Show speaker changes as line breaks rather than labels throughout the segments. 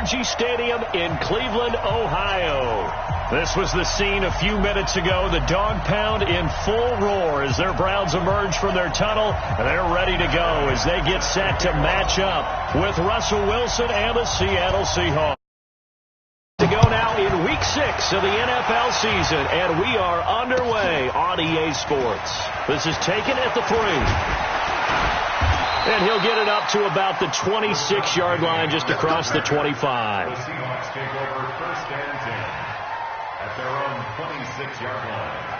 Energy Stadium in Cleveland, Ohio. This was the scene a few minutes ago. The dog pound in full roar as their Browns emerge from their tunnel. And they're ready to go as they get set to match up with Russell Wilson and the Seattle Seahawks. To go now in Week 6 of the NFL season, and we are underway on EA Sports. This is taken at the 3. And he'll get it up to about the 26-yard line just across the 25.
The Seahawks take over first and 10 at their own 26-yard line.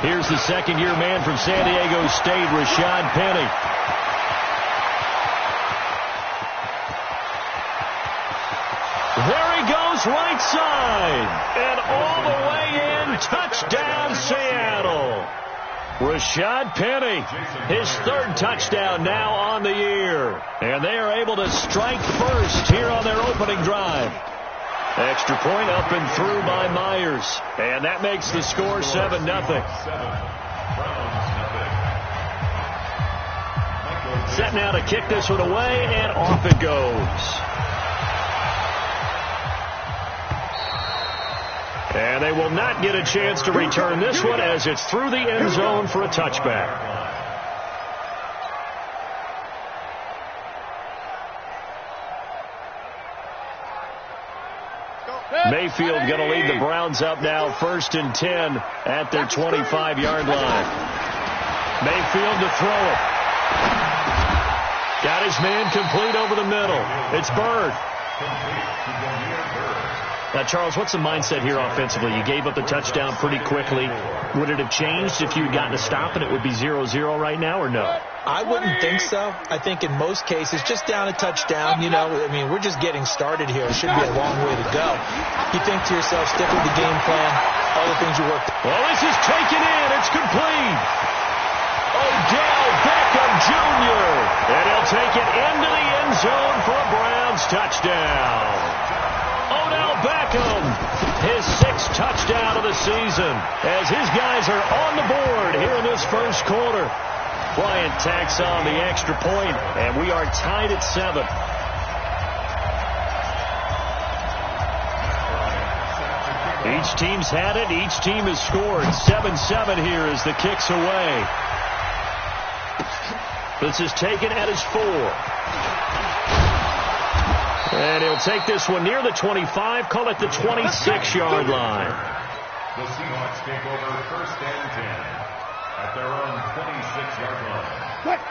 Here's the second-year man from San Diego State, Rashad Penny. There he goes, right side. And all the way in, touchdown Seattle. Rashad Penny, his third touchdown now on the year. And they are able to strike first here on their opening drive. Extra point up and through by Myers. And that makes the score 7-0. Set now to kick this one away, and off it goes. And they will not get a chance to return this one as it's through the end zone for a touchback. Mayfield going to lead the Browns up now, 1st and 10 at their 25-yard line. Mayfield to throw it. Got his man complete over the middle. It's Bird. Now, Charles, what's the mindset here offensively? You gave up the touchdown pretty quickly. Would it have changed if you had gotten a stop and it would be 0-0 right now, or no?
I wouldn't think so. I think in most cases, just down a touchdown, you know, I mean, we're just getting started here. It should be a long way to go. You think to yourself, stick with the game plan, all the things you worked.
Well, this is taken in. It's complete. Odell Beckham Jr. And he'll take it into the end zone for a Browns touchdown. Odell Beckham, his 6th touchdown of the season, as his guys are on the board here in this first quarter. Bryant tacks on the extra point, and we are tied at 7. Each team's had it. Each team has scored. 7-7 here as the kick's away. This is taken at his 4. And he'll take this one near the 25, call it the 26-yard line.
The Seahawks take over 1st and 10 at their own 26-yard line.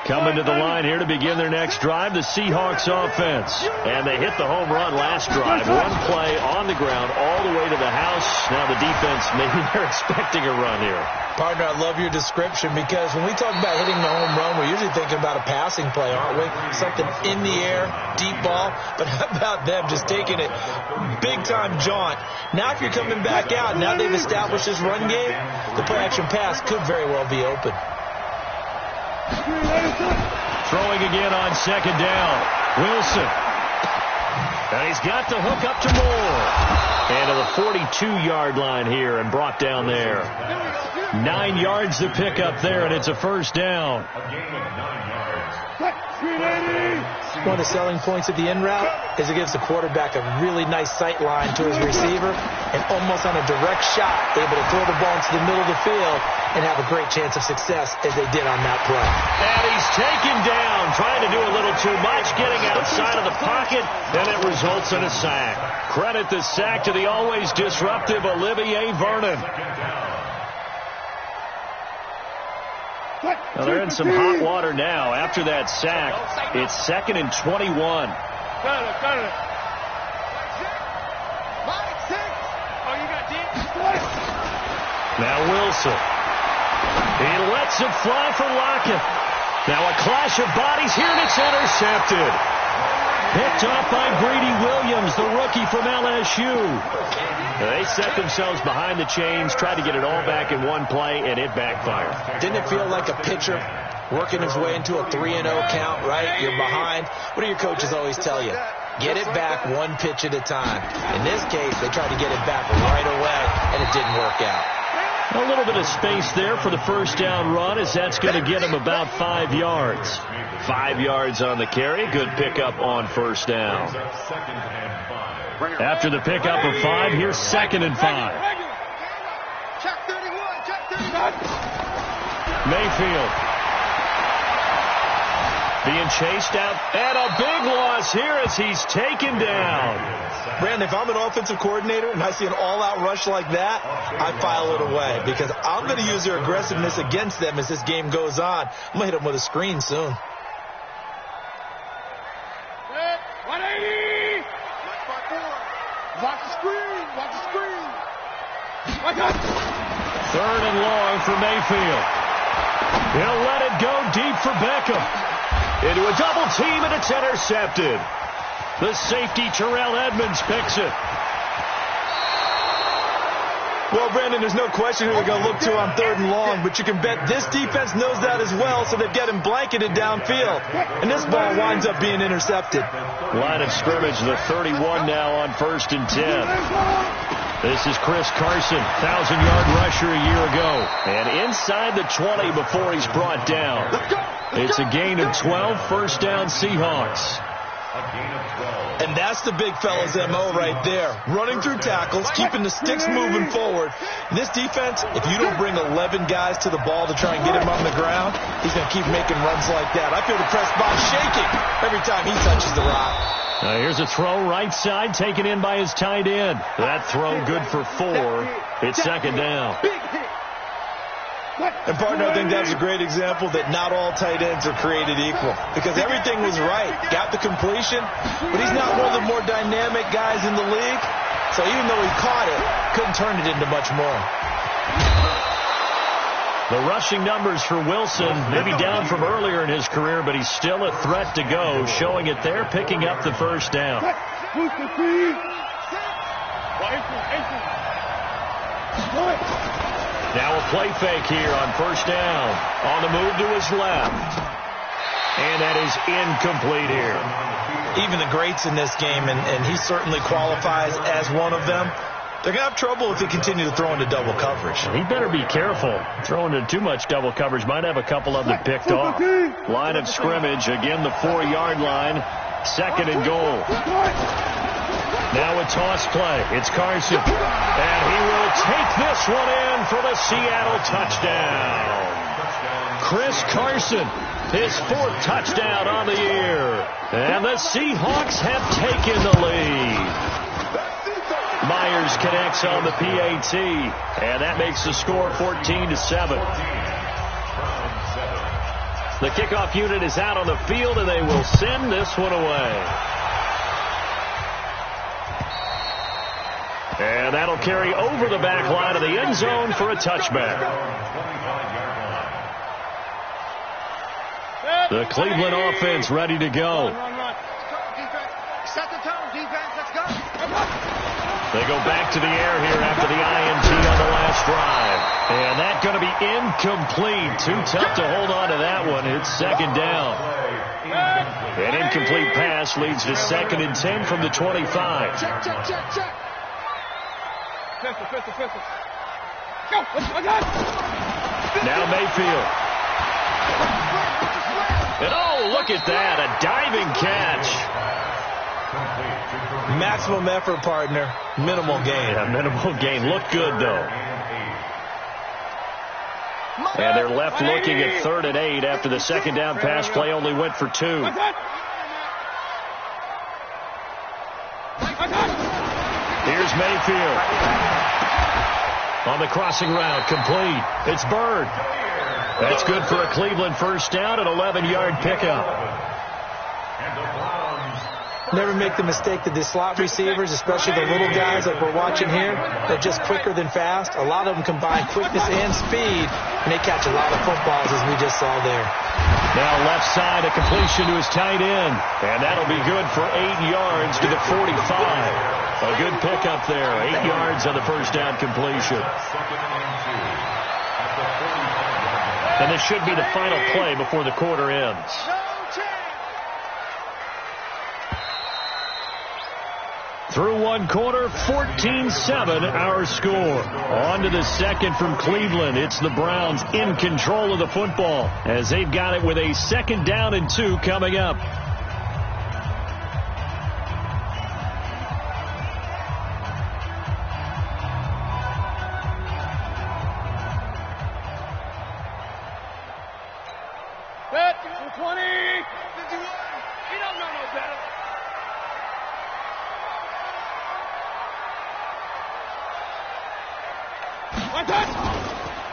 Coming to the line here to begin their next drive, the Seahawks offense. And they hit the home run last drive. One play on the ground all the way to the house. Now the defense, maybe they're expecting a run here.
Partner, I love your description because when we talk about hitting the home run, we're usually thinking about a passing play, aren't we? Something in the air, deep ball. But how about them just taking it big-time jaunt? Now if you're coming back out, now they've established this run game, the play-action pass could very well be open.
Throwing again on 2nd down. Wilson. And he's got the hook up to Moore. And to the 42-yard line here and brought down there. 9 yards to pick up there, and it's a 1st down.
A gain of 9 yards.
One of the selling points of the in route is it gives the quarterback a really nice sight line to his receiver and almost on a direct shot able to throw the ball into the middle of the field and have a great chance of success as they did on that play.
And he's taken down, trying to do a little too much, getting outside of the pocket, and it results in a sack. Credit the sack to the always disruptive Olivier Vernon. Now they're in some hot water now. After that sack, it's 2nd and 21. Now Wilson. He lets it fly for Lockett. Now a clash of bodies here, and it's intercepted. Picked off by Greedy Williams, the rookie from LSU. They set themselves behind the chains, tried to get it all back in one play, and it backfired.
Didn't it feel like a pitcher working his way into a 3-0 count, right? You're behind. What do your coaches always tell you? Get it back one pitch at a time. In this case, they tried to get it back right away, and it didn't work out.
A little bit of space there for the first down run, as that's going to get him about 5 yards. 5 yards on the carry. Good pickup on first down. After the pickup of 5, here's 2nd and 5.
Check 31, check 31.
Mayfield being chased out, and a big loss here as he's taken down.
Brandon, if I'm an offensive coordinator and I see an all-out rush like that, I file it away because I'm going to use their aggressiveness against them as this game goes on. I'm going to hit them with a screen soon.
180. Watch the screen. Watch the screen. Watch out.
3rd and long for Mayfield. He'll let it go deep for Beckham. Into a double team, and it's intercepted. The safety, Terrell Edmonds, picks it.
Well, Brandon, there's no question who they're going to look to on 3rd and long, but you can bet this defense knows that as well, so they've got him blanketed downfield. And this ball winds up being intercepted.
Line of scrimmage, the 31 now on 1st and 10. This is Chris Carson, 1,000-yard rusher a year ago. And inside the 20 before he's brought down. It's a gain of 12, first down Seahawks.
And that's the big fella's M.O. right there. Running through tackles, keeping the sticks moving forward. And this defense, if you don't bring 11 guys to the ball to try and get him on the ground, he's going to keep making runs like that. I feel the press box shaking every time he touches the rock.
Here's a throw right side, taken in by his tight end. That throw good for 4. It's 2nd down.
And, partner, I think that's a great example that not all tight ends are created equal. Because everything was right. Got the completion, but he's not one of the more dynamic guys in the league. So even though he caught it, couldn't turn it into much more.
The rushing numbers for Wilson, maybe down from earlier in his career, but he's still a threat to go, showing it there, picking up the first down. Now a play fake here on first down. On the move to his left. And that is incomplete here.
Even the greats in this game, and he certainly qualifies as one of them, they're going to have trouble if they continue to throw into double coverage.
He better be careful. Throwing into too much double coverage might have a couple of them picked off. Line of scrimmage, again the 4-yard line. 2nd and goal. Now a toss play. It's Carson. And he will take this one in for the Seattle touchdown. Chris Carson, his 4th touchdown on the year. And the Seahawks have taken the lead. Myers connects on the PAT. And that makes the score 14-7. The kickoff unit is out on the field, and they will send this one away. And that'll carry over the back line of the end zone for a touchback. The Cleveland offense ready to go.
Set the tone, defense. Let's go.
They go back to the air here after the INT on the last drive. And that's going to be incomplete. Too tough to hold on to that one. It's 2nd down. An incomplete pass leads to 2nd and 10 from the 25.
Check. Pistol. Go.
Now Mayfield. And oh, look at that. A diving catch.
Maximum effort, partner. Minimal gain.
Yeah, minimal gain. Looked good, though. And they're left looking at 3rd and 8 after the 2nd down pass play only went for 2. Here's Mayfield. On the crossing route, complete. It's Bird. That's good for a Cleveland first down, an 11-yard pickup.
Never make the mistake that the slot receivers, especially the little guys like we're watching here, they're just quicker than fast. A lot of them combine quickness and speed, and they catch a lot of footballs, as we just saw there.
Now left side, a completion to his tight end, and that'll be good for 8 yards to the 45. A good pickup there, 8 yards on the first down completion. And this should be the final play before the quarter ends. Through one quarter, 14-7 our score. On to the second from Cleveland. It's the Browns in control of the football as they've got it with a 2nd down and 2 coming up.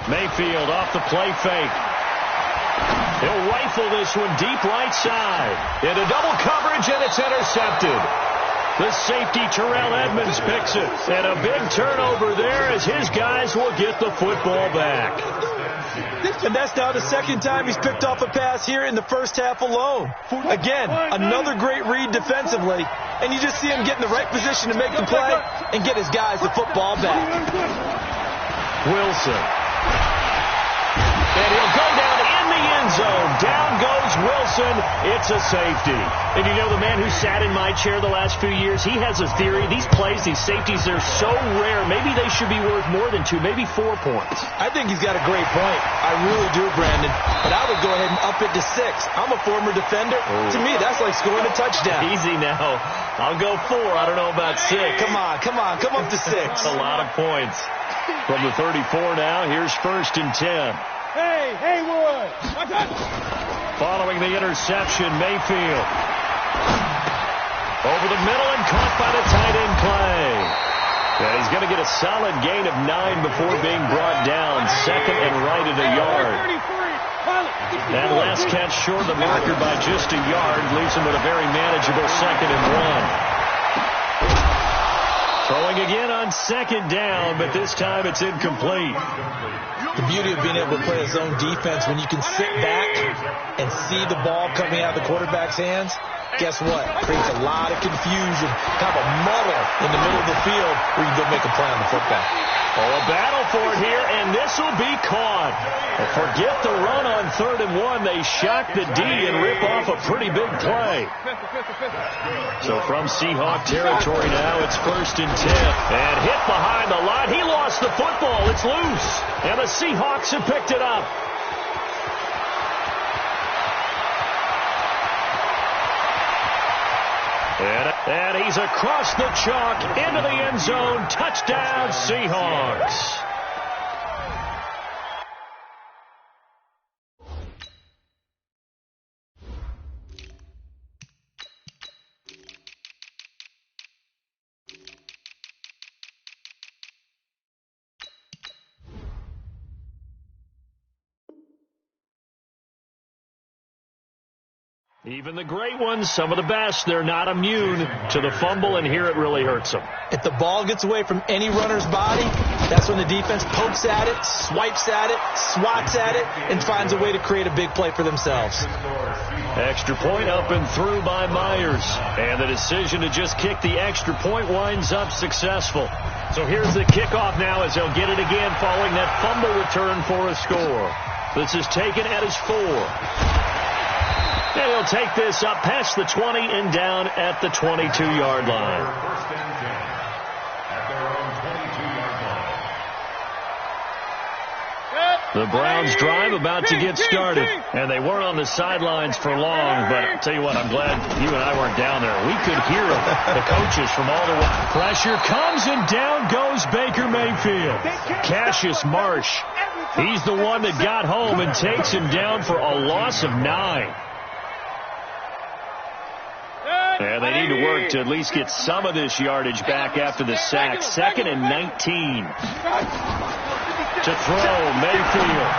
Mayfield off the play fake. He'll rifle this one deep right side. Into double coverage, and it's intercepted. The safety, Terrell Edmonds, picks it. And a big turnover there as his guys will get the football back.
And that's now the 2nd time he's picked off a pass here in the first half alone. Again, another great read defensively. And you just see him get in the right position to make the play and get his guys the football back.
Wilson. And he'll go down in the end zone. Down goes Wilson. It's a safety. And you know, the man who sat in my chair the last few years, he has a theory. These plays, these safeties, they're so rare. Maybe they should be worth more than 2, maybe 4 points.
I think he's got a great point. I really do, Brandon. But I would go ahead and up it to 6. I'm a former defender. To me, that's like scoring a touchdown.
Easy now. I'll go 4. I don't know about 6.
Come on. Come up to 6.
A lot of points. From the 34 now, here's 1st and 10.
Hey, Haywood! Watch out!
Following the interception, Mayfield. Over the middle and caught by the tight end Clay. And he's going to get a solid gain of 9 before being brought down. 2nd and right at a yard. That last catch short of the marker by just a yard leaves him with a very manageable 2nd and 1. Throwing again on 2nd down, but this time it's incomplete.
The beauty of being able to play a zone defense when you can sit back and see the ball coming out of the quarterback's hands, guess what? Creates a lot of confusion, kind of a muddle in the middle of the field where you can go make a play on the football.
Oh, a battle for it here, and this will be caught. Well, forget the run on 3rd and 1. They shock the D and rip off a pretty big play. So from Seahawk territory now, it's 1st and 10. And hit behind the line. He lost the football. It's loose. And the Seahawks have picked it up. And he's across the chalk into the end zone. Touchdown, Seahawks. Even the great ones, some of the best, they're not immune to the fumble, and here it really hurts them.
If the ball gets away from any runner's body, that's when the defense pokes at it, swipes at it, swats at it, and finds a way to create a big play for themselves.
Extra point up and through by Myers. And the decision to just kick the extra point winds up successful. So here's the kickoff now as they'll get it again following that fumble return for a score. This is taken at his 4. And he'll take this up past the 20 and down at the 22-yard line.
First and 10 at their own 22-yard line.
The Browns drive about to get started. And they weren't on the sidelines for long, but I'll tell you what, I'm glad you and I weren't down there. We could hear the coaches from all the way. Pressure comes and down goes Baker Mayfield. Cassius Marsh, he's the one that got home and takes him down for a loss of 9. And they need to work to at least get some of this yardage back after the sack. 2nd and 19. To throw, Mayfield.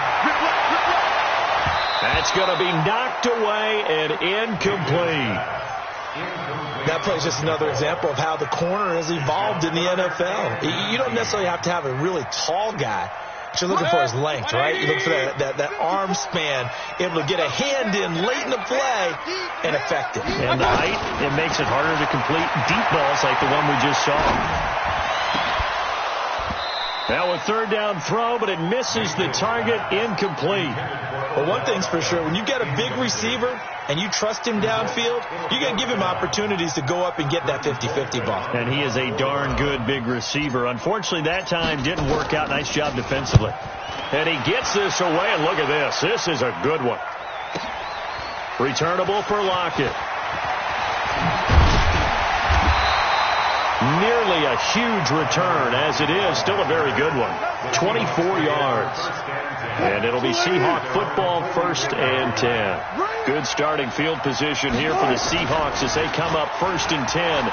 That's going to be knocked away and incomplete.
That play is just another example of how the corner has evolved in the NFL. You don't necessarily have to have a really tall guy. What you're looking for is length, right? You look for that arm span, able to get a hand in late in the play and affect it.
And the height, it makes it harder to complete deep balls like the one we just saw. Now a third down throw, but it misses the target, incomplete.
Well, one thing's for sure, when you get a big receiver and you trust him downfield, you got to give him opportunities to go up and get that 50-50 ball.
And he is a darn good big receiver. Unfortunately, that time didn't work out. Nice job defensively. And he gets this away, and look at this. This is a good one. Returnable for Lockett. Nearly a huge return, as it is. Still a very good one. 24 yards. And it'll be Seahawk football, 1st and 10. Good starting field position here for the Seahawks as they come up 1st and 10. And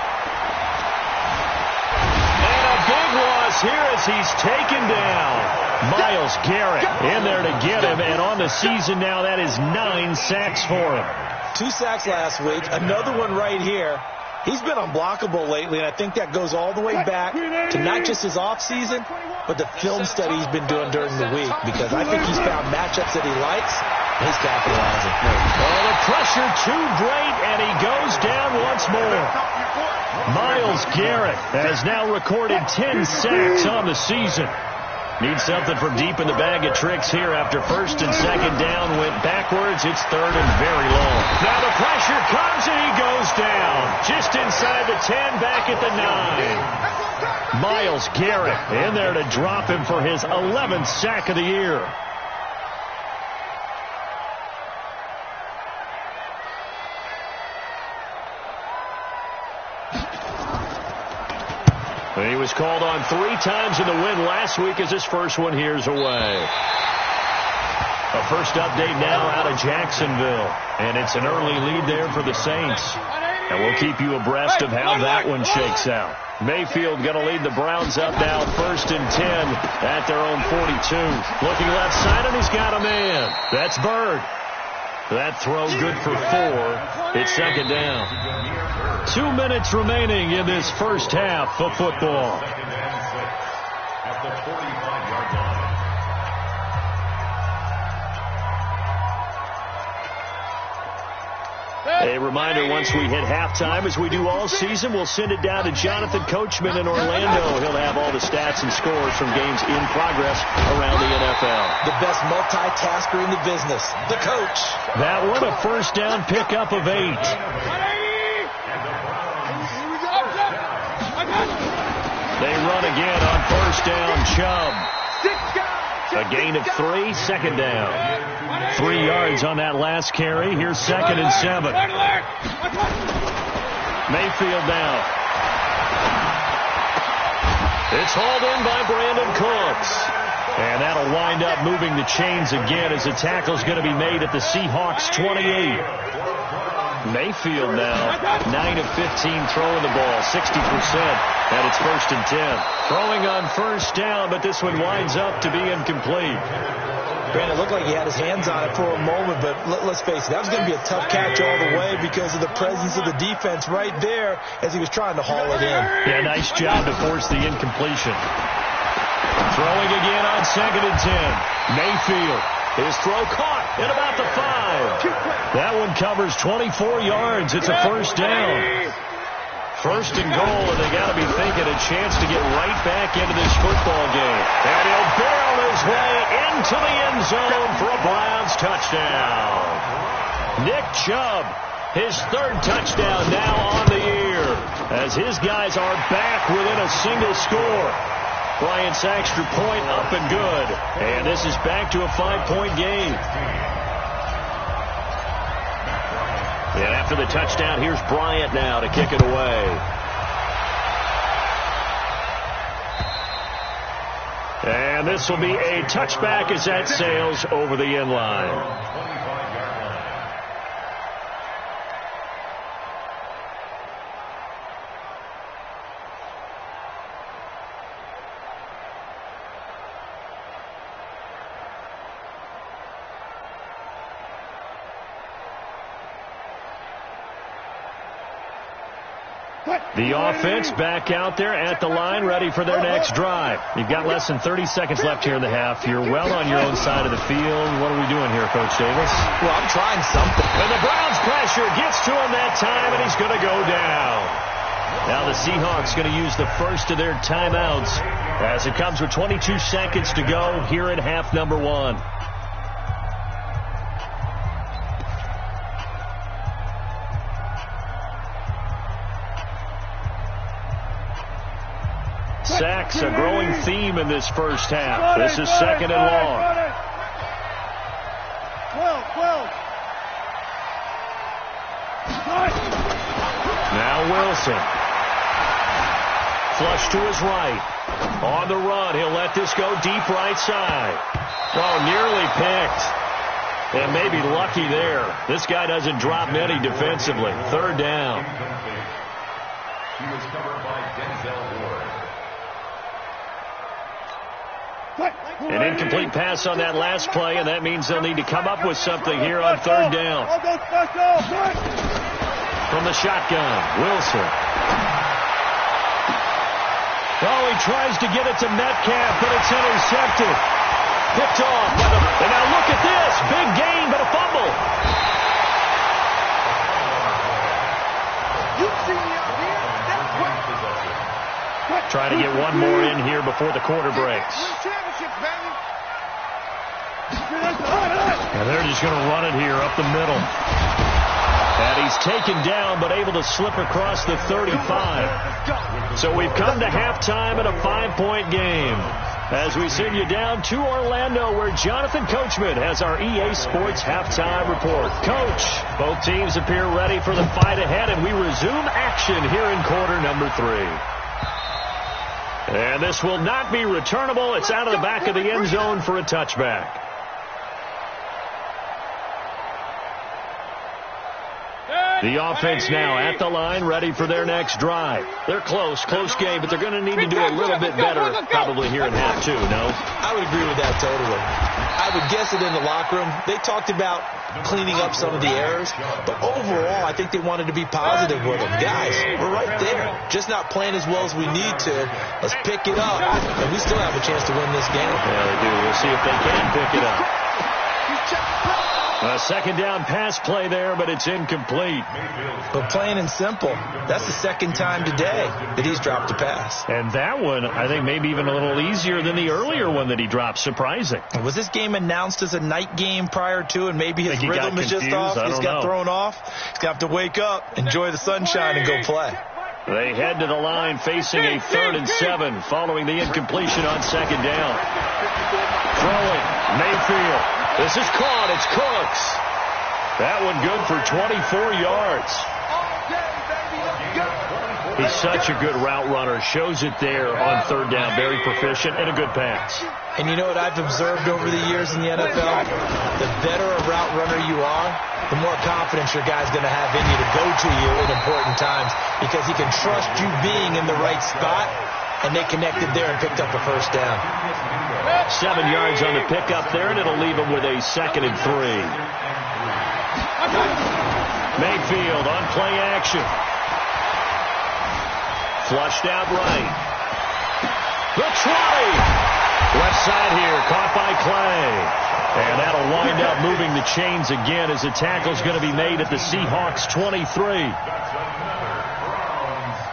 a big loss here as he's taken down. Myles Garrett in there to get him. And on the season now, that is 9 sacks for him.
2 sacks last week. Another one right here. He's been unblockable lately, and I think that goes all the way back to not just his offseason, but the film study he's been doing during the week, because I think he's found matchups that he likes, and he's capitalizing.
Oh, the pressure too great, and he goes down once more. Myles Garrett has now recorded 10 sacks on the season. Needs something from deep in the bag of tricks here after 1st and 2nd down. Went backwards. It's 3rd and very long. Now the pressure comes and he goes down. Just inside the 10, back at the 9. Myles Garrett in there to drop him for his 11th sack of the year. He was called on 3 times in the win last week as his first one here's away. A first update now out of Jacksonville. And it's an early lead there for the Saints. And we'll keep you abreast of how that one shakes out. Mayfield going to lead the Browns up now 1st and 10 at their own 42. Looking left side, and he's got a man. That's Bird. That throw good for 4. It's 2nd down. 2 minutes remaining in this first half of football.
At the 45-yard line.
A reminder, once we hit halftime, as we do all season, we'll send it down to Jonathan Coachman in Orlando. He'll have all the stats and scores from games in progress around the NFL.
The best multitasker in the business, the coach.
That one, a first down pickup of 8. They run again on first down, Chubb. A gain of 3, 2nd down. 3 yards on that last carry. Here's 2nd and 7. Mayfield now. It's hauled in by Brandon Cooks. And that'll wind up moving the chains again as the tackle's going to be made at the Seahawks 28. Mayfield now, 9 of 15 throwing the ball, 60%, and it's 1st and 10. Throwing on first down, but this one winds up to be incomplete.
Brandon, it looked like he had his hands on it for a moment, but let's face it, that was going to be a tough catch all the way because of the presence of the defense right there as he was trying to haul it in.
Yeah, nice job to force the incompletion. Throwing again on 2nd and 10. Mayfield. His throw caught at about the 5. That one covers 24 yards. It's a first down. 1st and goal, and they got to be thinking a chance to get right back into this football game. And he'll barrel his way into the end zone for a Browns touchdown. Nick Chubb, his 3rd touchdown now on the year, as his guys are back within a single score. Bryant's extra point up and good. And this is back to a 5-point game. And after the touchdown, here's Bryant now to kick it away. And this will be a touchback as that sails over the end line. The offense back out there at the line, ready for their next drive. You've got less than 30 seconds left here in the half. You're well on your own side of the field. What are we doing here, Coach Davis?
Well, I'm trying something.
And the Browns pressure gets to him that time, and he's going to go down. Now the Seahawks going to use the first of their timeouts as it comes with 22 seconds to go here in half number 1. Sacks, a growing theme in this first half. This is second and long.
12.
Now Wilson. Flush to his right. On the run, he'll let this go deep right side. Oh, nearly picked. And maybe lucky there. This guy doesn't drop many defensively. Third down.
He was covered by Denzel Ward.
An incomplete pass on that last play, and that means they'll need to come up with something here on third down. From the shotgun, Wilson. Oh, he tries to get it to Metcalf, but it's intercepted. Picked off. And now look at this. Big gain, but a fumble.
You see me out here? That's what.
Trying to get one more in here before the quarter breaks. And they're just going to run it here up the middle. And he's taken down, but able to slip across the 35. So we've come to halftime in a 5-point game. As we send you down to Orlando, where Jonathan Coachman has our EA Sports halftime report. Coach, both teams appear ready for the fight ahead, and we resume action here in quarter number 3. And this will not be returnable. It's out of the back of the end zone for a touchback. The offense now at the line, ready for their next drive. They're close game, but they're going to need to do a little bit better probably here in half 2, no?
I would agree with that totally. I would guess it in the locker room. They talked about cleaning up some of the errors, but overall, I think they wanted to be positive with them. Guys, we're right there. Just not playing as well as we need to. Let's pick it up, and we still have a chance to win this game.
Yeah, they do. We'll see if they can pick it up. A second down pass play there, but it's incomplete.
But plain and simple, that's the second time today that he's dropped a pass.
And that one, I think, maybe even a little easier than the earlier one that he dropped. Surprising.
Was this game announced as a night game prior to, and maybe his rhythm is just off? He's got thrown off. He's going to have to wake up, enjoy the sunshine, and go play.
They head to the line facing a 3rd and 7 following the incompletion on second down. Throwing, Mayfield. This is caught. It's Cooks. That one good for 24 yards. He's such a good route runner. Shows it there on third down. Very proficient and a good pass.
And you know what I've observed over the years in the NFL? The better a route runner you are, the more confidence your guy's going to have in you to go to you at important times, because he can trust you being in the right spot, and they connected there and picked up a first down.
7 yards on the pickup there, and it'll leave him with a 2nd and 3. Mayfield on play action. Flushed out right. The 20. Left side here, caught by Clay. And that'll wind up moving the chains again as the tackle's going to be made at the Seahawks 23.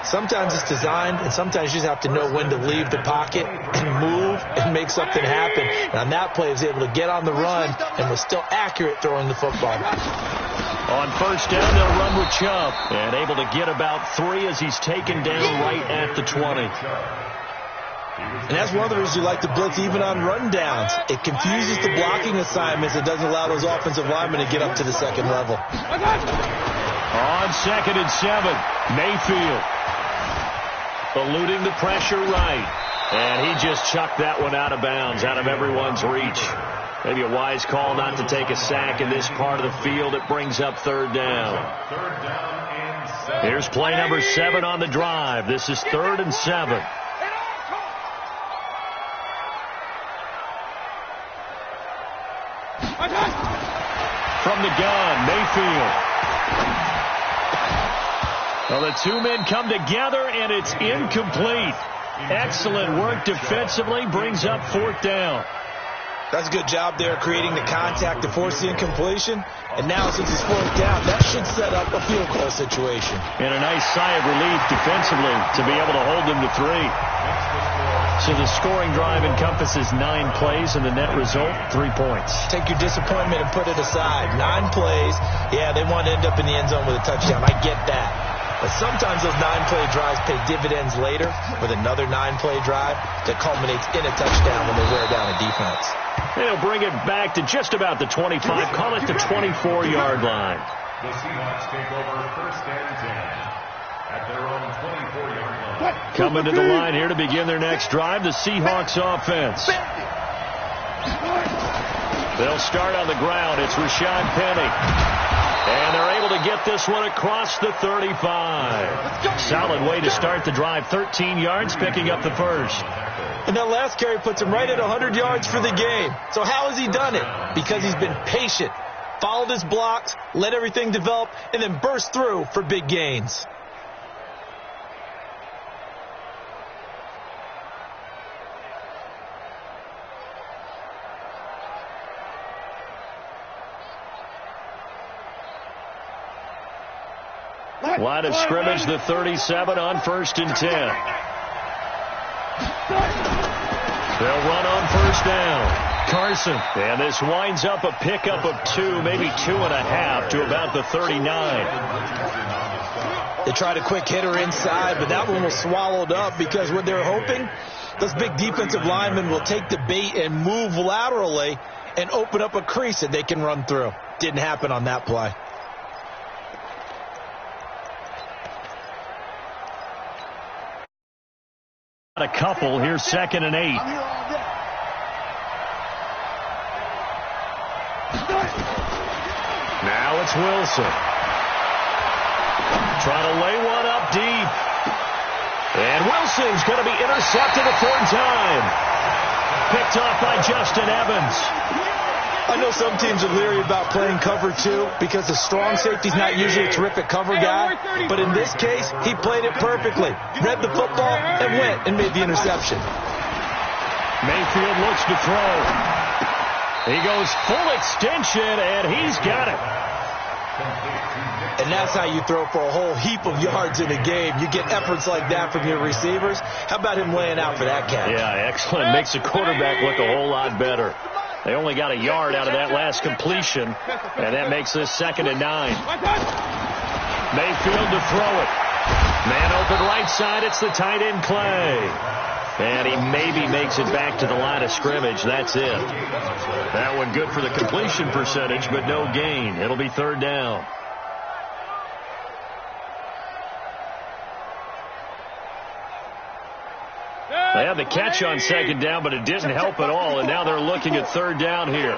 Sometimes it's designed, and sometimes you just have to know when to leave the pocket and move and make something happen. And on that play, he was able to get on the run and was still accurate throwing the football.
On first down, they'll run with Chubb. And able to get about 3 as he's taken down right at the 20.
And that's one of the reasons you like to blitz even on rundowns. It confuses the blocking assignments. It doesn't allow those offensive linemen to get up to the second level.
On 2nd and 7, Mayfield. Eluding the pressure right. And he just chucked that one out of bounds, out of everyone's reach. Maybe a wise call not to take a sack in this part of the field. It brings up third down. Here's play number 7 on the drive. This is 3rd and 7. From the gun, Mayfield. Well, the two men come together, and it's incomplete. Excellent work defensively, brings up 4th down.
That's a good job there creating the contact to force the incompletion. And now since it's 4th down, that should set up a field goal situation.
And a nice sigh of relief defensively to be able to hold them to 3. So the scoring drive encompasses 9 plays, and the net result, 3 points.
Take your disappointment and put it aside. 9 plays. Yeah, they want to end up in the end zone with a touchdown. I get that. But sometimes those 9-play drives pay dividends later with another 9-play drive that culminates in a touchdown when they wear down a defense.
They'll bring it back to just about the 25. Call it the 24-yard line.
The Seahawks take over 1st and 10 at their own 24-yard line.
Coming to the line here to begin their next drive, the Seahawks offense. They'll start on the ground. It's Rashad Penny. And they're able to get this one across the 35. Solid way to start the drive. 13 yards, picking up the first.
And that last carry puts him right at 100 yards for the game. So how has he done it? Because he's been patient, followed his blocks, let everything develop, and then burst through for big gains.
Line of scrimmage, the 37 on 1st and 10. They'll run on 1st down. Carson. And this winds up a pickup of 2, maybe 2.5 to about the 39.
They tried a quick hitter inside, but that one was swallowed up because what they're hoping, those big defensive linemen will take the bait and move laterally and open up a crease that they can run through. Didn't happen on that play.
A couple here, 2nd and 8. Now it's Wilson. Trying to lay one up deep. And Wilson's going to be intercepted a 3rd time. Picked off by Justin Evans.
I know some teams are leery about playing cover 2 because the strong safety's not usually a terrific cover guy. But in this case, he played it perfectly. Read the football and went and made the interception.
Mayfield looks to throw. He goes full extension, and he's got it.
And that's how you throw for a whole heap of yards in a game. You get efforts like that from your receivers. How about him laying out for that catch?
Yeah, excellent. Makes the quarterback look a whole lot better. They only got a yard out of that last completion, and that makes this 2nd and 9. Mayfield to throw it. Man open right side. It's the tight end Clay. And he maybe makes it back to the line of scrimmage. That's it. That one good for the completion percentage, but no gain. It'll be 3rd down. They had the catch on 2nd down, but it didn't help at all, and now they're looking at 3rd down here.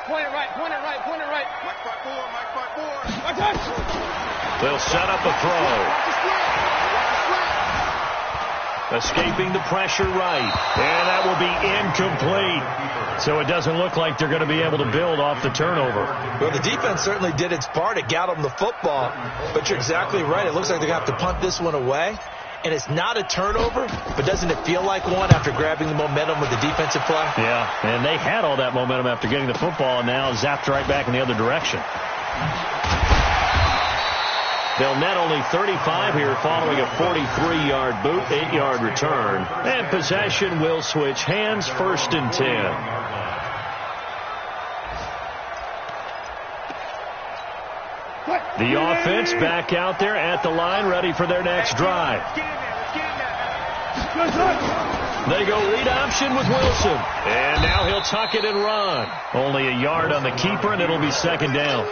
Point it right, point it right, point it right. Mike 5-4.
They'll set up a throw. Escaping the pressure right. And that will be incomplete. So it doesn't look like they're going to be able to build off the turnover.
Well, the defense certainly did its part. It got them the football. But you're exactly right. It looks like they're going to have to punt this one away. And it's not a turnover, but doesn't it feel like one after grabbing the momentum with the defensive play?
Yeah, and they had all that momentum after getting the football, and now zapped right back in the other direction. They'll net only 35 here following a 43-yard boot, 8-yard return. And possession will switch hands, 1st and 10. The offense back out there at the line, ready for their next drive. They go lead option with Wilson. And now he'll tuck it and run. Only a yard on the keeper, and it'll be 2nd down.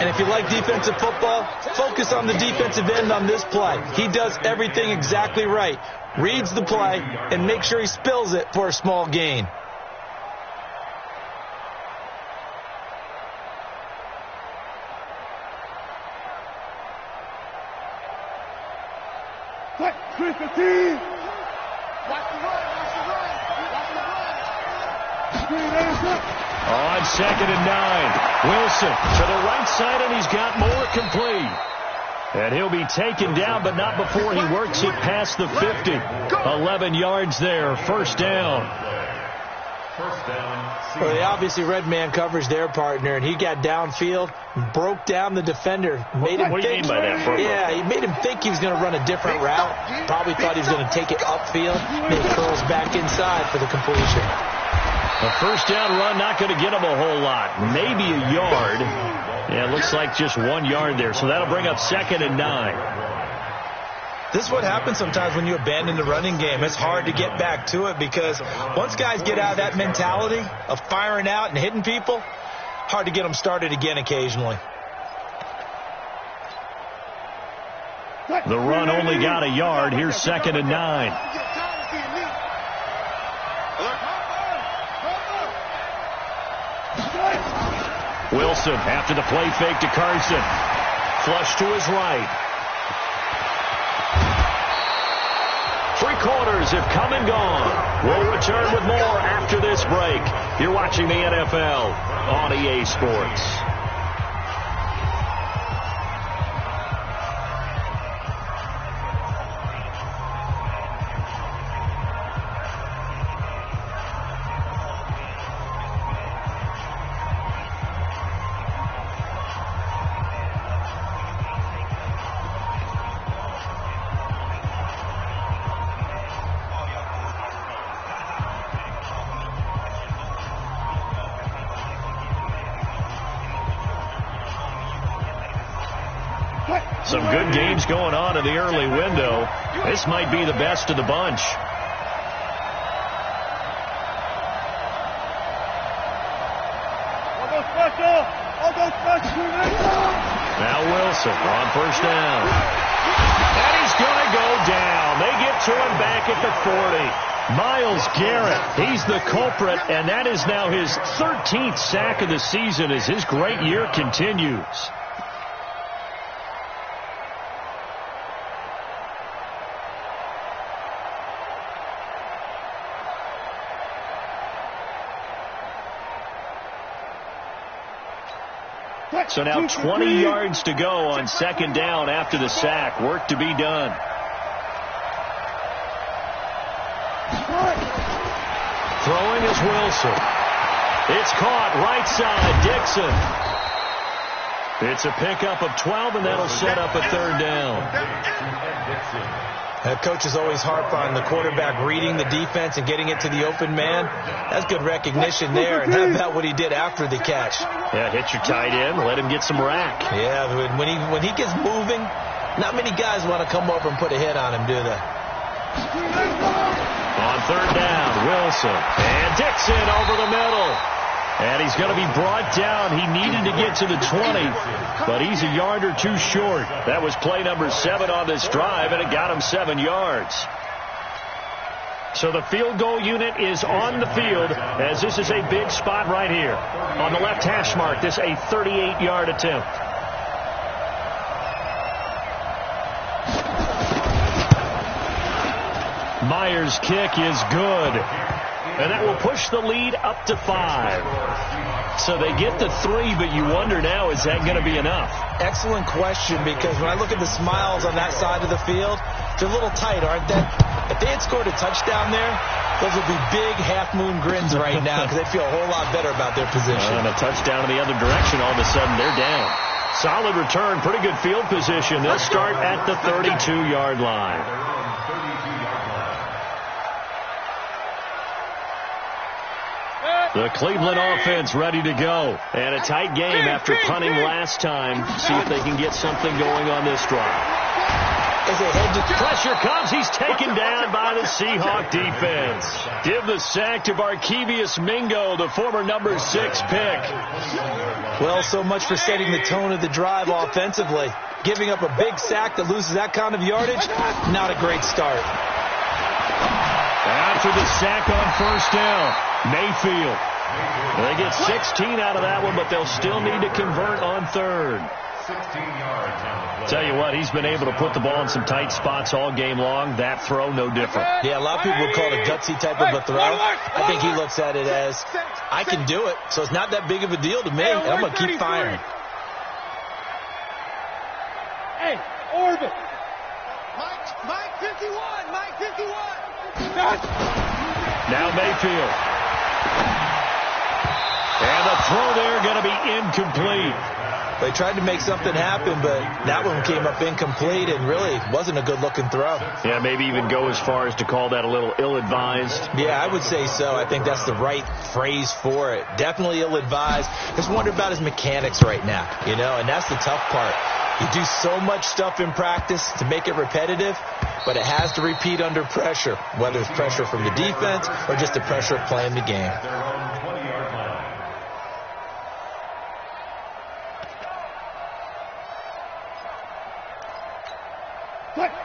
And if you like defensive football, focus on the defensive end on this play. He does everything exactly right. Reads the play and makes sure he spills it for a small gain.
On 2nd and 9, Wilson to the right side, and he's got Moore complete. And he'll be taken down, but not before he works it past the 50. 11 yards there, first down.
Well, they obviously read man coverage their partner, and he got downfield, broke down the defender, made him
what do you mean by that, Bro?
Yeah, he made him think he was going to run a different route. Probably thought he was going to take it upfield. And he curls back inside for the completion.
A first down run, not going to get him a whole lot. Maybe a yard. Yeah, it looks like just 1 yard there. So that'll bring up 2nd and 9.
This is what happens sometimes when you abandon the running game. It's hard to get back to it because once guys get out of that mentality of firing out and hitting people, hard to get them started again occasionally.
The run only got a yard. Here's 2nd and 9. Wilson after the play fake to Carson. Flush to his right. 3 quarters have come and gone. We'll return with more after this break. You're watching the NFL on EA Sports. Some good games going on in the early window. This might be the best of the bunch. Now Wilson on first down. And he's going to go down. They get to him back at the 40. Myles Garrett, he's the culprit, and that is now his 13th sack of the season as his great year continues. So now 20 yards to go on 2nd down after the sack. Work to be done. Throwing is Wilson. It's caught right side. Dixon. It's a pickup of 12, and that'll set up a 3rd down.
Coaches always harp on the quarterback reading the defense and getting it to the open man. That's good recognition there. And how about what he did after the catch?
Yeah, hit your tight end, let him get some rack.
Yeah, when he gets moving, not many guys want to come over and put a hit on him, do they?
On 3rd down, Wilson. And Dixon over the middle. And he's going to be brought down. He needed to get to the 20, but he's a yard or two short. That was play number 7 on this drive, and it got him 7 yards. So the field goal unit is on the field, as this is a big spot right here. On the left hash mark, this a 38-yard attempt. Myers' kick is good. And that will push the lead up to 5. So they get the 3, but you wonder now, is that going to be enough?
Excellent question, because when I look at the smiles on that side of the field, they're a little tight, aren't they? If they had scored a touchdown there, those would be big half-moon grins right now because they feel a whole lot better about their position.
And a touchdown in the other direction, all of a sudden they're down. Solid return, pretty good field position. They'll start at the 32-yard line. The Cleveland offense ready to go. And a tight game after punting last time. See if they can get something going on this drive.
As they head to
pressure comes, he's taken down by the Seahawk defense. Give the sack to Barkevious Mingo, the former number 6 pick.
Well, so much for setting the tone of the drive offensively. Giving up a big sack that loses that kind of yardage, not a great start.
After the sack on first down, Mayfield. They get 16 out of that one, but they'll still need to convert on 3rd.
16 yards on the play.
Tell you what, he's been able to put the ball in some tight spots all game long. That throw, no different.
Yeah, a lot of people would call it a gutsy type of a throw. I think he looks at it as, I can do it, so it's not that big of a deal to me, and I'm going to keep firing.
Hey, orbit. Mike 51. Mike 51.
Now Mayfield. And the throw there going to be incomplete.
They tried to make something happen, but that one came up incomplete and really wasn't a good-looking throw.
Yeah, maybe even go as far as to call that a little ill-advised.
Yeah, I would say so. I think that's the right phrase for it. Definitely ill-advised. Just wonder about his mechanics right now, and that's the tough part. You do so much stuff in practice to make it repetitive, but it has to repeat under pressure, whether it's pressure from the defense or just the pressure of playing the game.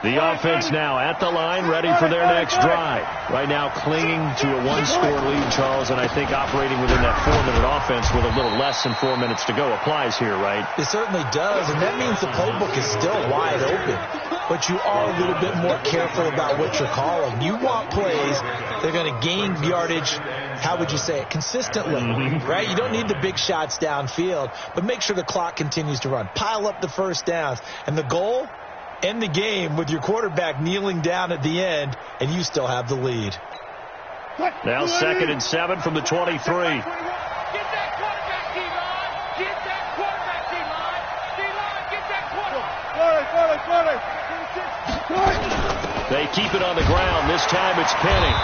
The offense now at the line, ready for their next drive. Right now clinging to a one-score lead, Charles, and I think operating within that 4-minute offense with a little less than 4 minutes to go applies here, right?
It certainly does, and that means the playbook is still wide open. But you are a little bit more careful about what you're calling. You want plays that are going to gain yardage, how would you say it, consistently, right? You don't need the big shots downfield, but make sure the clock continues to run. Pile up the first downs, and the goal, end the game with your quarterback kneeling down at the end, and you still have the lead.
Now 2nd and 7 from the 23.
Get that quarterback, D-line. Get that quarterback, D-line. D-line, get that quarterback.
They keep it on the ground. This time it's Penny.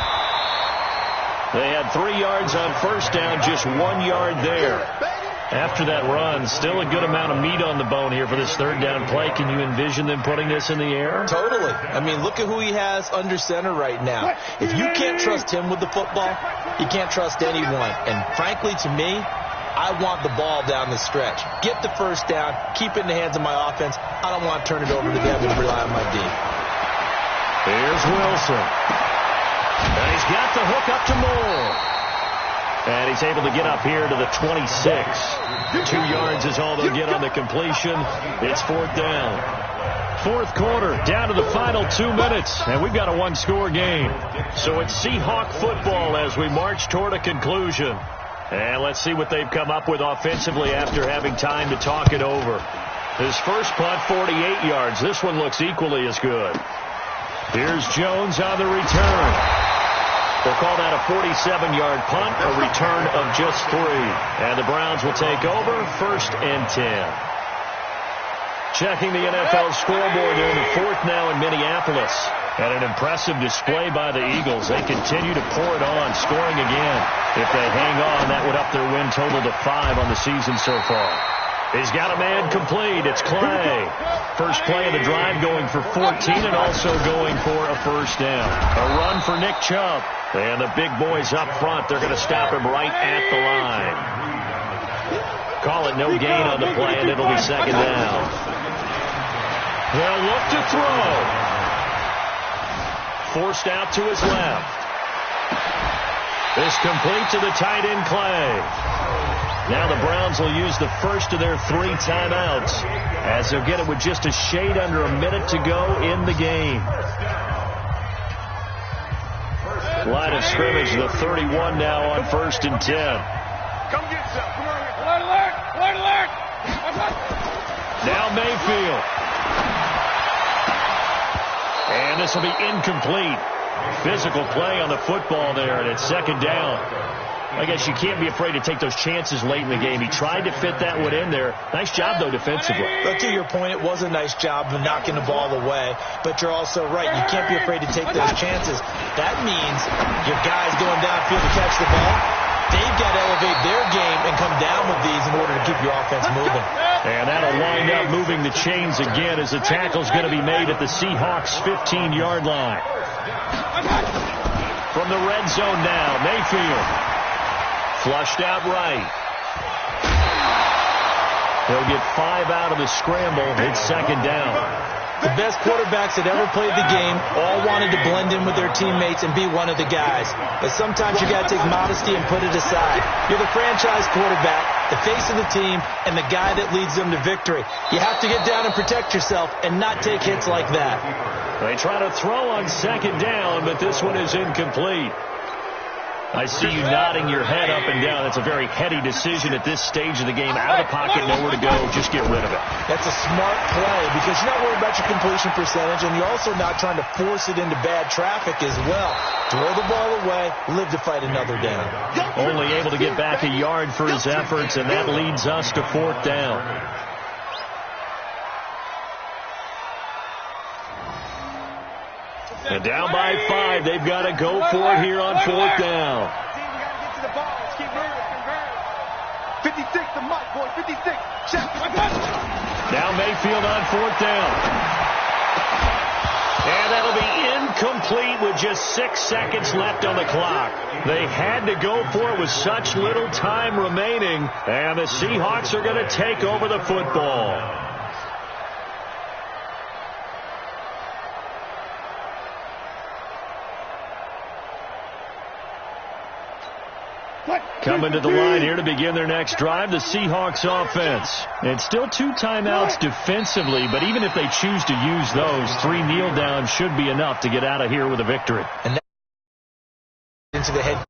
They had 3 yards on first down, just 1 yard there. After that run, still a good amount of meat on the bone here for this third down play. Can you envision them putting this in the air?
Totally. I mean, look at who he has under center right now. If you can't trust him with the football, you can't trust anyone. And frankly, to me, I want the ball down the stretch. Get the first down, keep it in the hands of my offense. I don't want to turn it over to them and rely on my D.
Here's Wilson. And he's got the hook up to Moore. And he's able to get up here to the 26. 2 yards is all they'll get on the completion. It's 4th down. 4th quarter, down to the final 2 minutes, and we've got a one-score game. So it's Seahawk football as we march toward a conclusion. And let's see what they've come up with offensively after having time to talk it over. His first punt, 48 yards. This one looks equally as good. Here's Jones on the return. They'll call that a 47-yard punt, a return of just 3. And the Browns will take over, 1st and 10. Checking the NFL scoreboard there, the 4th now in Minneapolis. And an impressive display by the Eagles. They continue to pour it on, scoring again. If they hang on, that would up their win total to 5 on the season so far. He's got a man complete. It's Clay. First play of the drive going for 14 and also going for a first down. A run for Nick Chubb. And the big boys up front, they're going to stop him right at the line. Call it no gain on the play, and it'll be 2nd down. They'll look to throw. Forced out to his left. This complete to the tight end, Clay. Now the Browns will use the first of their 3 timeouts as they'll get it with just a shade under a minute to go in the game. Line of scrimmage, the 31 now on 1st and 10.
Come get some. Come on here. Alert, alert.
Now Mayfield. And this will be incomplete. Physical play on the football there, and it's 2nd down. I guess you can't be afraid to take those chances late in the game. He tried to fit that one in there. Nice job, though, defensively.
But to your point, it was a nice job of knocking the ball away. But you're also right. You can't be afraid to take those chances. That means your guys going downfield to catch the ball, they've got to elevate their game and come down with these in order to keep your offense moving.
And that'll wind up moving the chains again as the tackle's going to be made at the Seahawks' 15-yard line. From the red zone now, Mayfield. Flushed out right. He'll get 5 out of the scramble. It's 2nd down.
The best quarterbacks that ever played the game all wanted to blend in with their teammates and be one of the guys. But sometimes you got to take modesty and put it aside. You're the franchise quarterback, the face of the team, and the guy that leads them to victory. You have to get down and protect yourself and not take hits like that.
They try to throw on second down, but this one is incomplete. I see you nodding your head up and down. That's a very heady decision at this stage of the game. Out of the pocket, nowhere to go. Just get rid of it.
That's a smart play because you're not worried about your completion percentage, and you're also not trying to force it into bad traffic as well. Throw the ball away, live to fight another down.
Only able to get back a yard for his efforts, and that leads us to fourth down. And down by 5, they've got to go for it here on fourth down. Now Mayfield on fourth down. And that'll be incomplete with just 6 seconds left on the clock. They had to go for it with such little time remaining, and the Seahawks are going to take over the football. Coming to the line here to begin their next drive, the Seahawks offense. And still 2 timeouts defensively, but even if they choose to use those, 3 kneel downs should be enough to get out of here with a victory.
And into the head